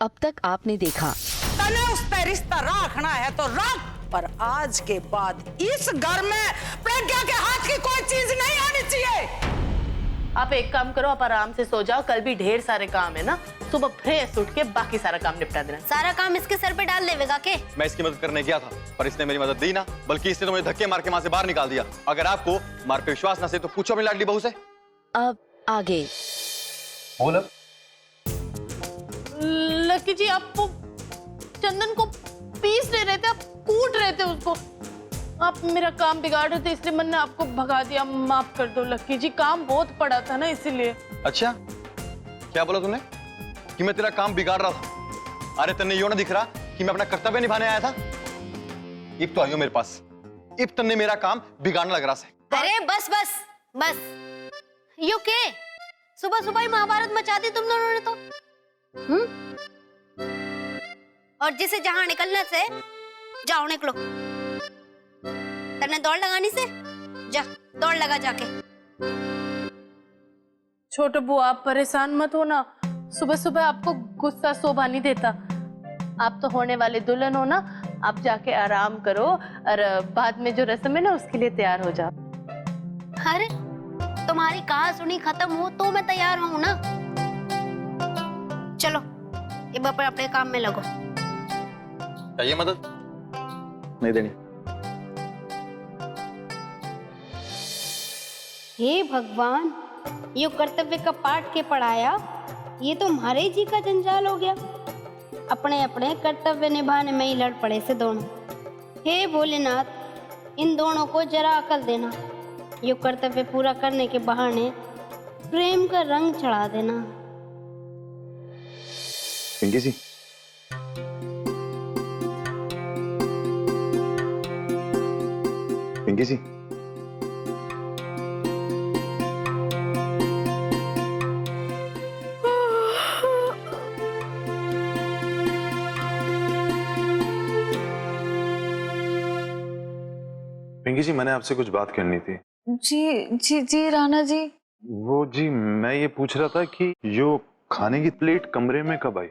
अब तक आपने देखा। तने उस पे रिश्ता रखना है तो रख, पर आज के बाद इस घर में प्रज्ञा के हाथ की कोई चीज नहीं आनी चाहिए। आप एक काम करो, आप आराम से सो जाओ, कल भी ढेर सारे काम है ना, सुबह फ्रेश उठ के बाकी सारा काम निपटा देना। सारा काम इसके सर पे डाल देगा के? मैं इसकी मदद करने गया था, पर इसने मेरी मदद दी ना, बल्कि इसने तो मुझे धक्के मार के वहां से बाहर निकाल दिया। अगर आपको मार पे विश्वास ना से तो पूछो अपनी लाडली बहू से। अब आगे बोल। लकी जी, आप वो चंदन को पीस ले रहे थे, आप कूट रहे थे उसको, आप मेरा काम बिगाड़ रहे थे, इसलिए मैंने आपको भगा दिया। माफ कर दो लकी जी, काम बहुत पड़ा था ना इसीलिए। अच्छा, क्या बोला तूने कि मैं तेरा काम बिगाड़ रहा था? अरे तन्ने यूं ना दिख रहा कि मैं अपना कर्तव्य निभाने आया था? इब तो आइयो मेरे पास, इब तन्ने मेरा काम बिगाड़ने लग रहा से। अरे बस बस बस, यू के सुबह सुबह ही महाभारत मचा दी तुम दोनों ने तो। और जिसे जहां निकलने से जाओ, निकलो। तने दौड़ लगानी से जा, दौड़ लगा जाके। छोटे बुआ, आप परेशान मत हो ना, सुबह सुबह आपको गुस्सा शोभा नहीं देता। आप तो होने वाले दुल्हन हो ना, आप जाके आराम करो और बाद में जो रस्म है ना उसके लिए तैयार हो जाओ। अरे तुम्हारी कहा सुनी खत्म हो तो मैं तैयार हूं ना। चलो अब अपने काम में लगो। चाहिए मदद? नहीं देनी। हे भगवान, ये कर्तव्य का पाठ के पढ़ाया, ये तो हमारे जी का जंजाल हो गया। अपने अपने कर्तव्य निभाने में ही लड़ पड़े से दोनों। हे भोलेनाथ, इन दोनों को जरा अकल देना, ये कर्तव्य पूरा करने के बहाने प्रेम का रंग चढ़ा देना। पिंकी जी, पिंकी जी, पिंकी जी, मैंने आपसे कुछ बात करनी थी। जी जी जी राणा जी। वो जी, मैं ये पूछ रहा था कि यो खाने की प्लेट कमरे में कब आई?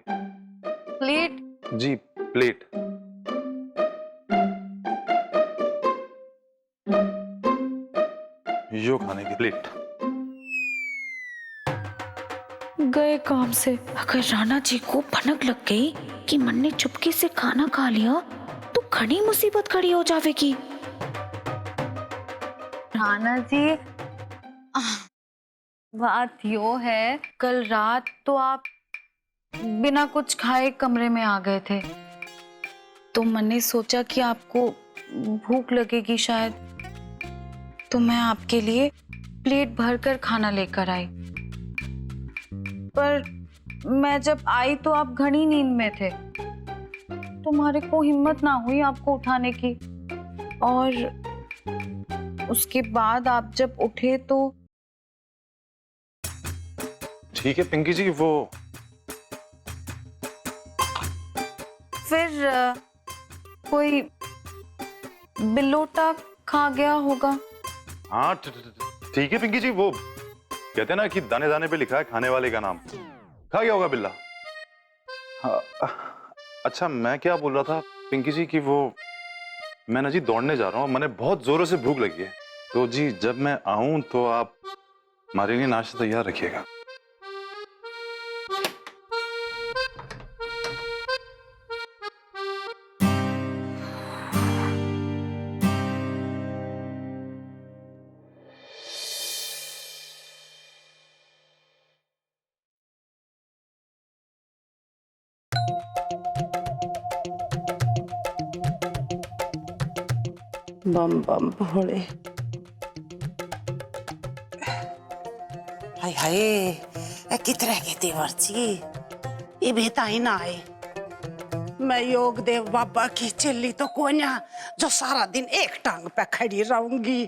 प्लेट? जी प्लेट। यो खाने की प्लेट गए काम से। अगर राणा जी को भनक लग गई कि मन ने चुपके से खाना खा लिया तो घनी मुसीबत खड़ी हो जाएगी। राणा जी, बात यो है, कल रात तो आप बिना कुछ खाए कमरे में आ गए थे, तो मैंने सोचा कि आपको भूख लगेगी शायद, तो मैं आपके लिए प्लेट भरकर खाना लेकर आई। पर मैं जब आई तो आप घनी नींद में थे, तुम्हारे को हिम्मत ना हुई आपको उठाने की, और उसके बाद आप जब उठे तो। ठीक है पिंकी जी, वो फिर कोई बिल्लोटा खा गया होगा। हाँ ठीक है पिंकी जी, वो कहते हैं ना कि दाने दाने पे लिखा है खाने वाले का नाम, खा गया होगा बिल्ला। हाँ, अच्छा मैं क्या बोल रहा था पिंकी जी कि वो मैं ना जी दौड़ने जा रहा हूँ, मैंने बहुत जोरों से भूख लगी है, तो जी जब मैं आऊं तो आप हमारे लिए नाश्ता तैयार रखिएगा। बम बम भोले। हाय हाय, कितने के देवर जी, ये बेटा ही ना आए। मैं योग देव बाबा की चिल्ली तो कोन्या जो सारा दिन एक टांग पे खड़ी रहूंगी।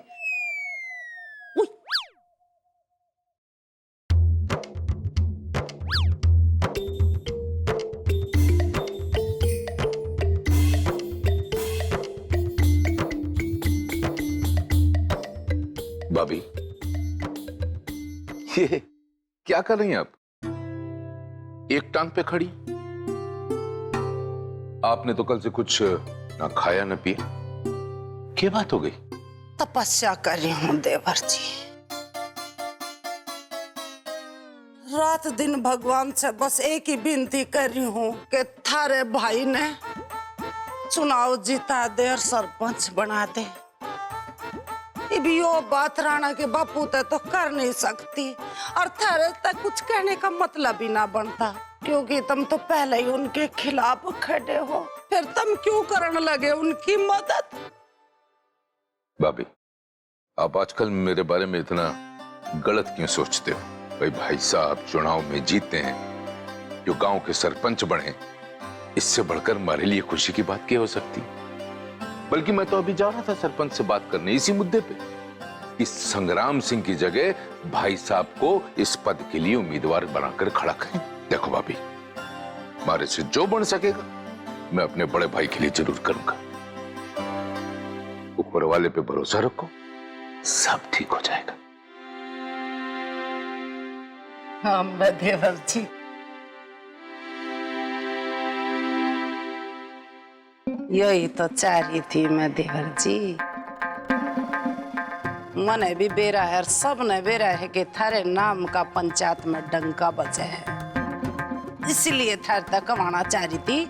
भाभी, ये क्या कर रही हैं आप? एक टांग पे खड़ी आपने तो कल से कुछ ना खाया ना पिया, क्या बात हो गई? तपस्या कर रही हूँ देवर जी। रात दिन भगवान से बस एक ही विनती कर रही हूँ कि थारे भाई ने चुनाव जीता दे और सरपंच बना दे। यो बात राणा के बापू ते तो कर नहीं सकती और थारे तक कुछ कहने का मतलब ही ना बनता, क्योंकि तुम तो पहले ही उनके खिलाफ खड़े हो, फिर तुम क्यों करने लगे उनकी मदद? भाभी, आप आजकल मेरे बारे में इतना गलत क्यों सोचते हो? भाई साहब चुनाव में जीते हैं, जो गांव के सरपंच बने, इससे बढ़कर हमारे लिए खुशी की बात क्या हो सकती? बल्कि मैं तो अभी जा रहा था सरपंच से बात करने इसी मुद्दे पे, इस संग्राम सिंह की जगह भाई साहब को इस पद के लिए उम्मीदवार बनाकर खड़ा करें। देखो भाभी, हमारे से जो बन सकेगा मैं अपने बड़े भाई के लिए जरूर करूंगा। ऊपर वाले पे भरोसा रखो, सब ठीक हो जाएगा। हाँ देवर जी, यही तो चाह रही थी मैं देवर जी। मने भी बेरा है, सब ने बेरा है कि थारे नाम का पंचायत में डंका बजे है, इसलिए थारे तक आना चाह रही थी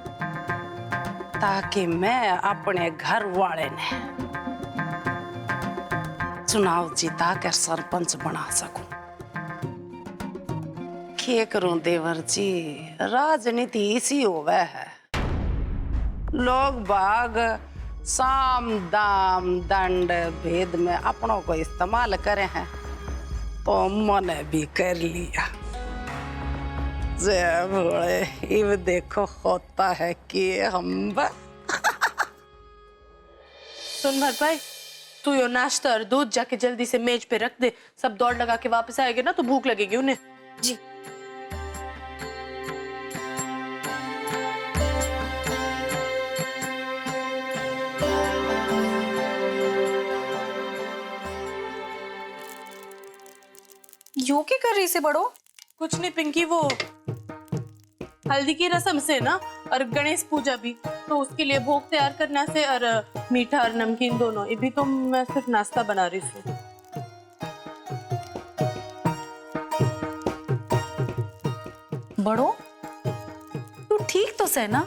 ताकि मैं अपने घर वाले ने चुनाव जीता कर सरपंच बना सकूं। क्या करूं देवर जी, राजनीति इसी होवे है। लोग बाग साम दाम दंड भेद में अपनों को इस्तेमाल करे हैं, तो मैंने भी कर लिया। जय भोले, इव देखो होता है कि हम सुन भरपाई, तू यो नाश्ता और दूध जाके जल्दी से मेज पे रख दे, सब दौड़ लगा के वापस आएंगे ना तो भूख लगेगी उन्हें। जी। यो क्या कर रही से बड़ो? कुछ नहीं पिंकी, वो हल्दी की रस्म से ना और गणेश पूजा भी, तो उसके लिए भोग तैयार करना से और मीठा और नमकीन दोनों, ये भी तो मैं सिर्फ नाश्ता बना रही हूँ। बड़ो, तू ठीक तो से ना?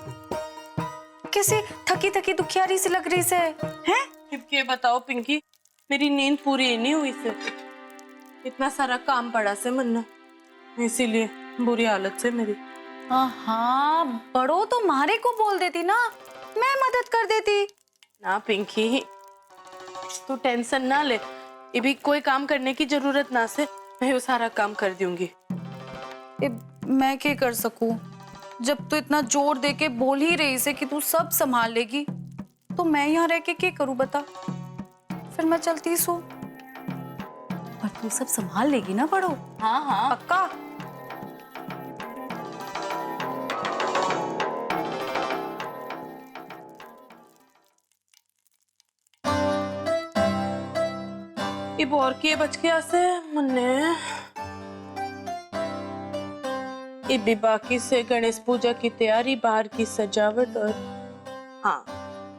कैसे थकी थकी दुखियारी सी लग रही से हैं? ये बताओ पिंकी, मेरी नींद पूरी नहीं हुई से, इतना सारा काम पड़ा से मन, इसीलिए बुरी हालत से मेरी। हाँ बड़ो, तो मारे को बोल देती ना, मैं मदद कर देती ना पिंकी, तू टेंशन ना ले, ये भी कोई काम करने की जरूरत ना से, मैं वो सारा काम कर दूंगी। मैं क्या कर सकूं? जब तू इतना जोर दे के बोल ही रही से कि तू सब संभाल लेगी, तो मैं यहाँ रह के क्या करूं बता? फिर मैं चलती सो, पर तू सब संभाल लेगी ना बड़ो? हाँ हाँ पक्का? ये बोर के बच गया से मुन्ने, ये भी बाकी से गणेश पूजा की तैयारी, बाहर की सजावट और हाँ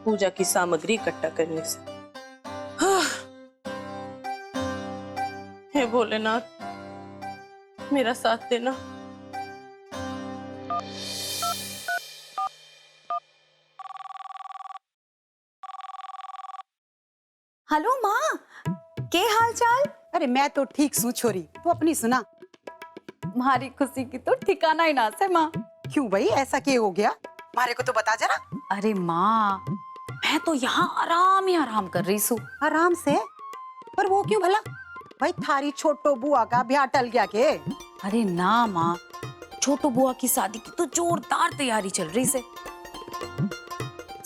पूजा की सामग्री इकट्ठा करने से। हे भोलेनाथ, मेरा साथ देना। हेलो माँ, के हाल चाल? अरे मैं तो ठीक सूं छोरी, तू अपनी सुना। हमारी खुशी की तो ठिकाना ही ना से माँ। क्यों भाई, ऐसा क्या हो गया? मारे को तो बता जरा। अरे माँ, मैं तो यहाँ आराम ही आराम कर रही हूँ। आराम से? पर वो क्यों भला? भाई थारी छोटो बुआ का ब्याह टल गया के? अरे ना माँ, छोटो बुआ की शादी की तो जोरदार तैयारी चल रही से,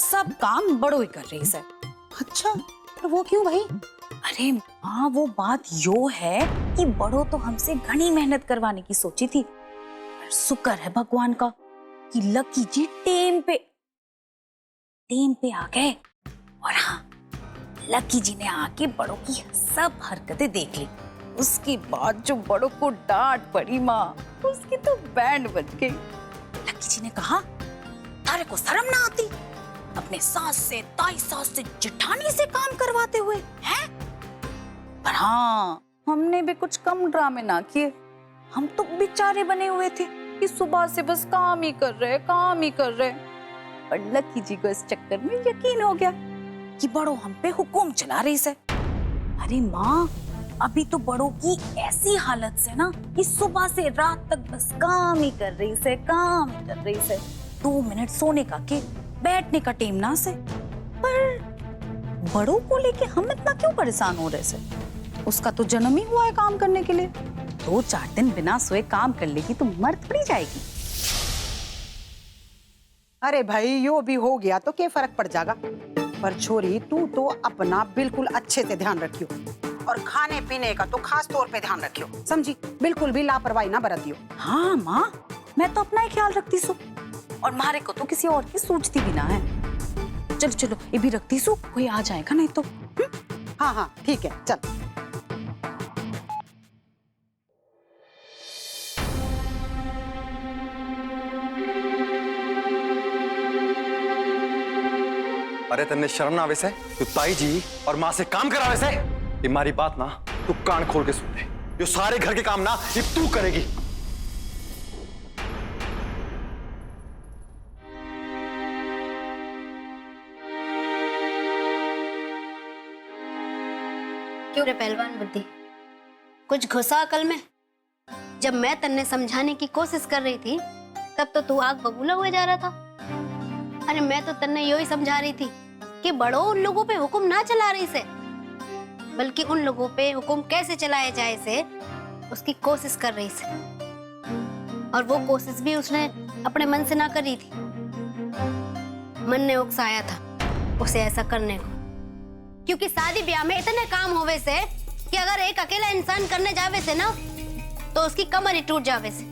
सब काम बड़ो ही कर रही से। अच्छा, तो वो क्यों भाई? अरे माँ, वो बात यो है कि बड़ो तो हमसे घनी मेहनत करवाने की सोची थी, पर शुक्र है भगवान का कि लकी जी टेम पे आ गए। और हाँ, लकी जी ने आके बड़ो की सब हरकतें देख ली। उसके बाद जो बड़ो को डांट पड़ी माँ, उसकी तो बैंड बज गई। लकी जी ने कहा, तारे तुम्हारे को शर्म ना आती? अपने सास से, ताई सास से, जेठानी से काम करवाते हुए हैं? पर हाँ, हमने भी कुछ कम ड्रामे ना किए। हम तो बेचारे बने हुए थे कि सुबह से बस काम ही कर रहे, काम ही कर रहे। पर लकी जी को इस चक्कर में यकीन हो गया कि बड़ों हम पे हुक्म चला रही से। अरे माँ, अभी तो बड़ों की ऐसी हालत से ना कि सुबह से रात तक बस काम ही कर रही से, काम ही कर रही से। 2 मिनट सोने का के बैठने का टेम ना से। पर बड़ों को लेके हम इतना क्यों परेशान हो रहे से? उसका तो जन्म ही हुआ है काम करने के लिए। 2-4 दिन बिना सोए काम कर लेगी तो मर थोड़ी जाएगी। अरे भाई, यो भी हो गया तो क्या फर्क पड़ जाएगा। पर छोरी, तू तो अपना बिल्कुल अच्छे से ध्यान रखियो और खाने पीने का तो खास तौर पे ध्यान रखियो, समझी? बिल्कुल भी लापरवाही ना बरतियो। हाँ माँ, मैं तो अपना ही ख्याल रखती सू और मारे को तो किसी और की सोचती भी ना है। चलो चलो, ये भी रखती सू, कोई आ जाएगा नहीं तो। हाँ हाँ ठीक है, चल। अरे तन्ने शर्म ना आवे से? तू ताई जी और माँ से काम करावे से? ये मारी बात ना तू कान खोल के सुन ले। ये सारे घर के काम ना ये तू करेगी। क्यों रे पहलवान बुद्धि, कुछ घुसा अकल में? जब मैं तन्ने समझाने की कोशिश कर रही थी तब तो तू आग बबूला हुए जा रहा था। अरे मैं तो तन्ने यो ही समझा रही थी कि बड़ों उन लोगों पे हुक्म ना चला रही से, बल्कि उन लोगों पे हुक्म कैसे चलाया जाए से उसकी कोशिश कर रही से। और वो कोशिश भी उसने अपने मन से ना करी थी, मन ने उकसाया था उसे ऐसा करने को। क्योंकि शादी ब्याह में इतने काम होवे से कि अगर एक अकेला इंसान करने जावे से ना तो उसकी कमर ही टूट जावे से।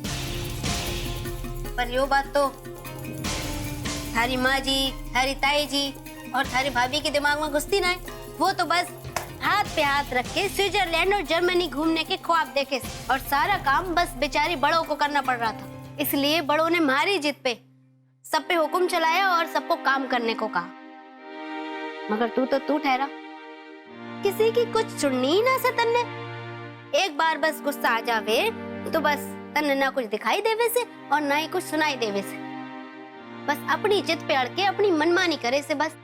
पर यो बात तो थारी माँ जी, थारी ताई जी और थारी भाभी के दिमाग में घुसती ना है। वो तो बस हाथ पे हाथ रख के स्विट्जरलैंड और जर्मनी घूमने के ख्वाब देखे और सारा काम बस बेचारी बड़ों को करना पड़ रहा था। इसलिए बड़ों ने मारी जिद पे सब पे हुक्म चलाया और सबको काम करने को कहा। मगर तू ठहरा, किसी की कुछ सुननी ही ना से तन्ने। एक बार बस गुस्सा आ जावे तो बस तन्ने ना कुछ दिखाई देवे से और ना ही कुछ सुनाई देवे से। बस अपनी जिद पे अड़ के अपनी मनमानी करे से बस।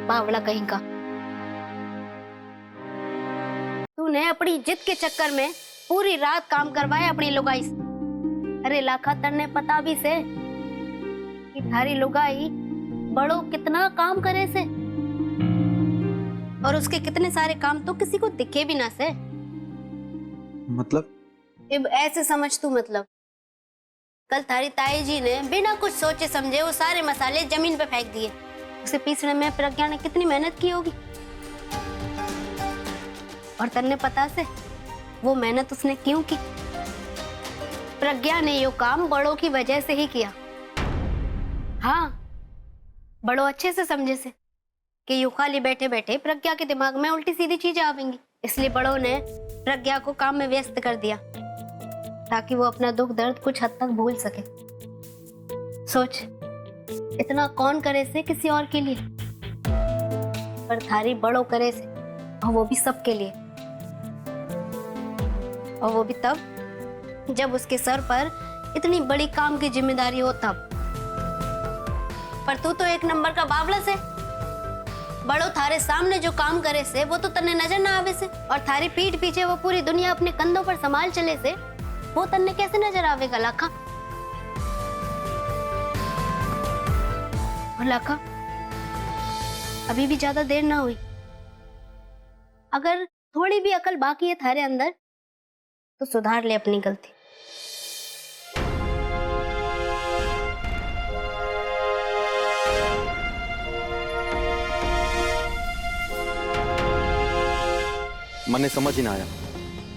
बावला कहीं का, तूने अपनी जिद के चक्कर में पूरी रात काम करवाया अपनी लुगाई से। अरे लाखा, तन्ने पता भी से कि थारी लुगाई बड़ो कितना काम करे से और उसके कितने सारे काम तो किसी को दिखे भी ना से। मतलब अब ऐसे समझ तू, मतलब कल थारी ताई जी ने बिना कुछ सोचे समझे वो सारे मसाले जमीन पे फेंक दिए। उसे पीसने में प्रज्ञा ने कितनी मेहनत की होगी और तन्ने पता से वो मेहनत उसने क्यों की? प्रज्ञा ने यो काम बड़ों की वजह से ही किया। हाँ, बड़ों अच्छे से समझे से कि यू खाली बैठे बैठे प्रज्ञा के दिमाग में उल्टी सीधी चीजें आवेंगी, इसलिए बड़ों ने प्रज्ञा को काम में व्यस्त कर दिया ताकि वो अपना दुख दर्द कुछ हद तक भूल सके। सोच, इतना कौन करे से किसी और के लिए, पर थारी बड़ों करे से, और वो भी सबके लिए। और वो भी तब जब उसके सर पर इतनी बड़ी काम की जिम्मेदारी हो तब। पर तू तो एक नंबर का बावला से। बड़ो थारे सामने जो काम करे से वो तो तन्ने नजर ना आवे से, और थारी पीठ पीछे वो पूरी दुनिया अपने कंधों पर संभाल चले से वो तन्ने कैसे नजर आवेगा लाखा? और लाखा, अभी भी ज्यादा देर ना हुई। अगर थोड़ी भी अकल बाकी है थारे अंदर तो सुधार ले अपनी गलती। मन ने समझ ही ना आया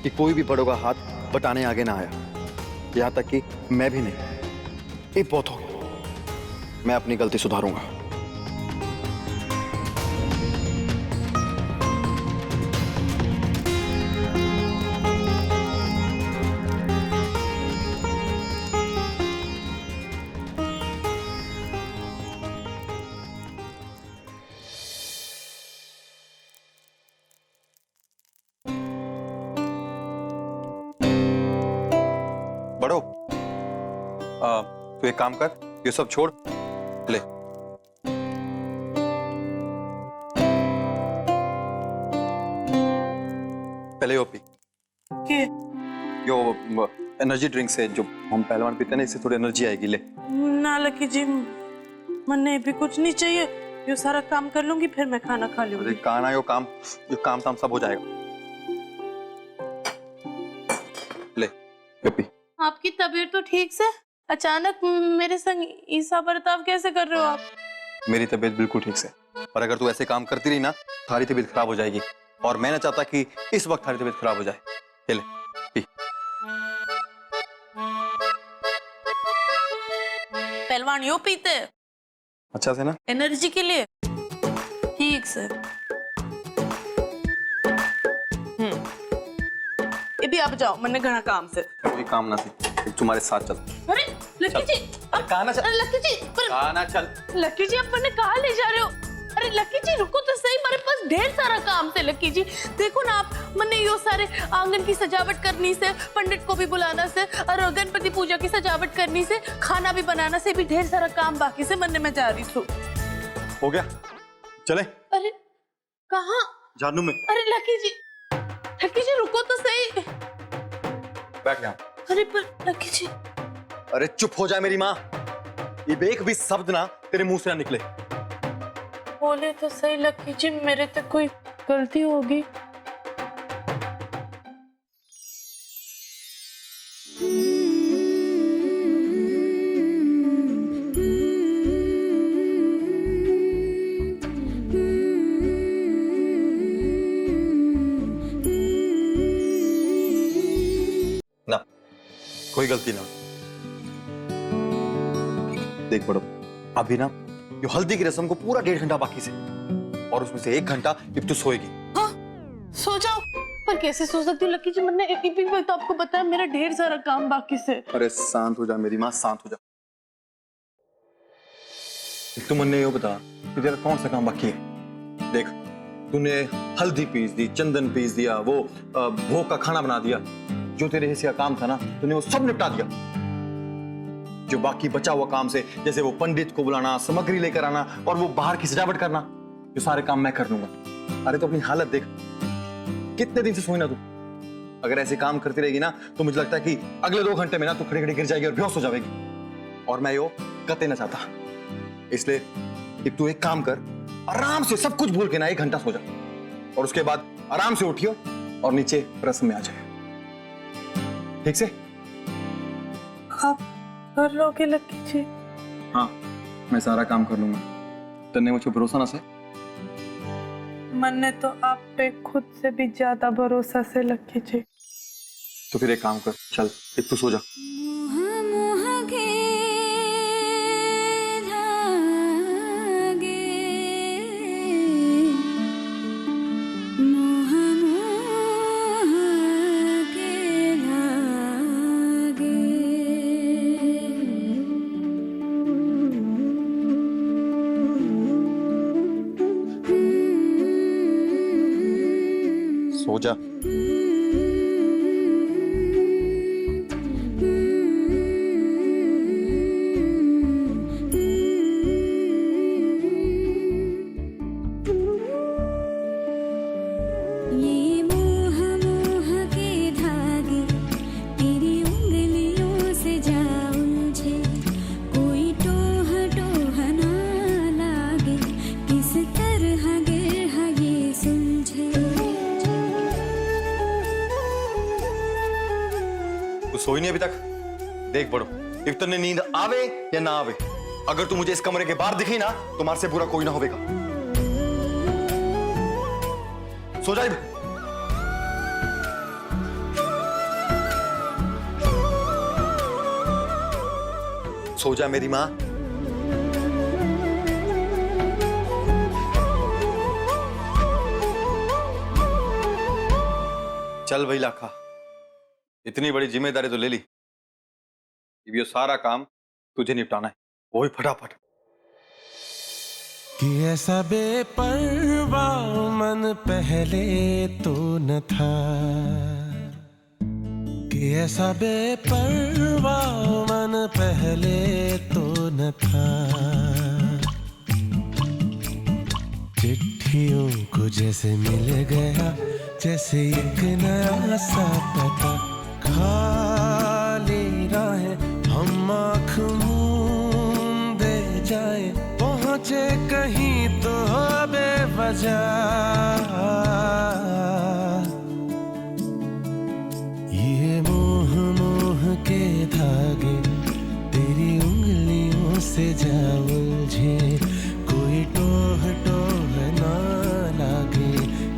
कि कोई भी बड़ों का हाथ बटाने आगे ना आया, यहाँ तक कि मैं भी नहीं। ये बहुत हो गया, मैं अपनी गलती सुधारूंगा। बड़ो, तू एक काम कर, ये सब छोड़, ले पहले यो पी। यो एनर्जी ड्रिंक से जो हम पहलवान पीते हैं ना, इससे थोड़ी एनर्जी आएगी। ले ना लकी जी, मन्ने भी कुछ नहीं चाहिए, यो सारा काम कर लूंगी फिर मैं खाना खा लूंगी। अरे काना, यो काम ताम सब हो जाएगा। ले यो पी। आपकी तबीयत तो ठीक से, अचानक मेरे संग ऐसा बर्ताव कैसे कर रहे हो आप? मेरी तबीयत बिल्कुल ठीक से, और अगर तू ऐसे काम करती रही ना, थारी तबीयत खराब हो जाएगी, और मैं ना चाहता कि इस वक्त थारी तबीयत खराब हो जाए। ले पी। पहलवान यो पीते हैं अच्छा से ना, एनर्जी के लिए, ठीक से। ये भी आप जाओ, मैंने घना काम से। कोई काम ना से, तुम्हारे साथ चल। अरे लकी जी, काना चल। अरे लकी जी, पर काना चल। लकी जी आप मैंने कहाँ ले जा रहे हो? अरे लकी जी रुको तो सही, मेरे पास ढेर सारा काम है लकी जी। देखो ना आप, मैंने यो सारे आंगन की सजावट करनी से, पंडित को भी बुलाना से, और गणपति पूजा की सजावट करनी से, खाना भी बनाना से, भी ढेर सारा काम बाकी से। मैंने मैं जा रही हूँ। हो गया, चले। अरे कहाँ? जानू में। अरे लकी जी रुको तो सही। बैठ यहाँ। अरे पर लकी जी। अरे चुप हो जाए मेरी माँ, ये एक भी शब्द ना तेरे मुंह से ना निकले। बोले तो सही लकी जी, मेरे तो कोई गलती होगी। ना कोई गलती ना। देख बड़ो, अभी ना ये हल्दी की रस्म को पूरा 1.5 घंटा बाकी से, और उसमें से 1 घंटा अब तू सोएगी। हाँ, सो जाओ। पर कैसे सो सकती हूँ लकी जी, मैंने एक भी तो आपको बताया मेरा ढेर सारा काम बाकी से। अरे शांत हो जा मेरी माँ, शांत हो जा। तू मुन्ने ये बता कि तेरा कौन सा काम बाकी है? देख, तूने हल्दी पीस दी, चंदन पीस दिया, वो भोग का खाना बना दिया, जो तेरे हिस्से का काम था ना तूने वो सब निपटा दिया। जो बाकी बचा हुआ काम से, जैसे वो पंडित को बुलाना, सामग्री लेकर आना, और वो बाहर की सजावट करना, ये सारे काम मैं कर लूंगा। अरे तो अपनी हालत देख, कितने दिन से सोई ना तू। अगर ऐसे काम करती रहेगी ना तो मुझे लगता है कि अगले 2 घंटे में ना तू खड़े खड़े गिर जाएगी और बेहोश हो जाएगी, और मैं यो कतई ना चाहता। इसलिए कि तू एक काम कर, आराम से सब कुछ भूल के ना 1 घंटा सो जा, और उसके बाद आराम से उठियो और नीचे रस्म में आ जाए, ठीक से? आप कर लोगे लकी जी? हाँ, मैं सारा काम कर लूंगा। तन्ने मुझे भरोसा ना से? मैंने तो आप पे खुद से भी ज्यादा भरोसा से लकी जी। तो फिर एक काम कर, चल एक तू सो जा। सो जा। सोई नहीं अभी तक? देख बड़ो, if तन्ने नींद आवे या ना आवे, अगर तू मुझे इस कमरे के बाहर दिखी ना तो मार से बुरा कोई ना होगा। सो जा। सो जा मेरी माँ। चल भाई लाखा, इतनी बड़ी जिम्मेदारी तो ले ली, अब ये सारा काम तुझे निपटाना है, वो भी फटाफट। कि ऐसा बेपरवाह मन पहले तो न था, कि ऐसा बेपरवाह मन पहले तो न था। चिट्ठियों को जैसे मिल गया जैसे एक नया सा पता। खाली राहें हम आँख मूंदे जाए पहुँचे कहीं तो बेवजह। ये मोह मोह के धागे तेरी उंगलियों से जा उलझे। कोई टोह टोह ना लागे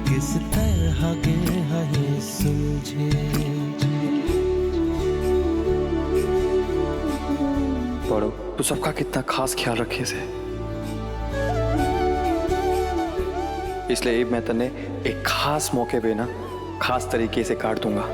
किस तरह के है सुलझे। पढ़ो तो सबका कितना खास ख्याल रखे से, इसलिए मैं तने एक खास मौके पे ना खास तरीके से काट दूंगा।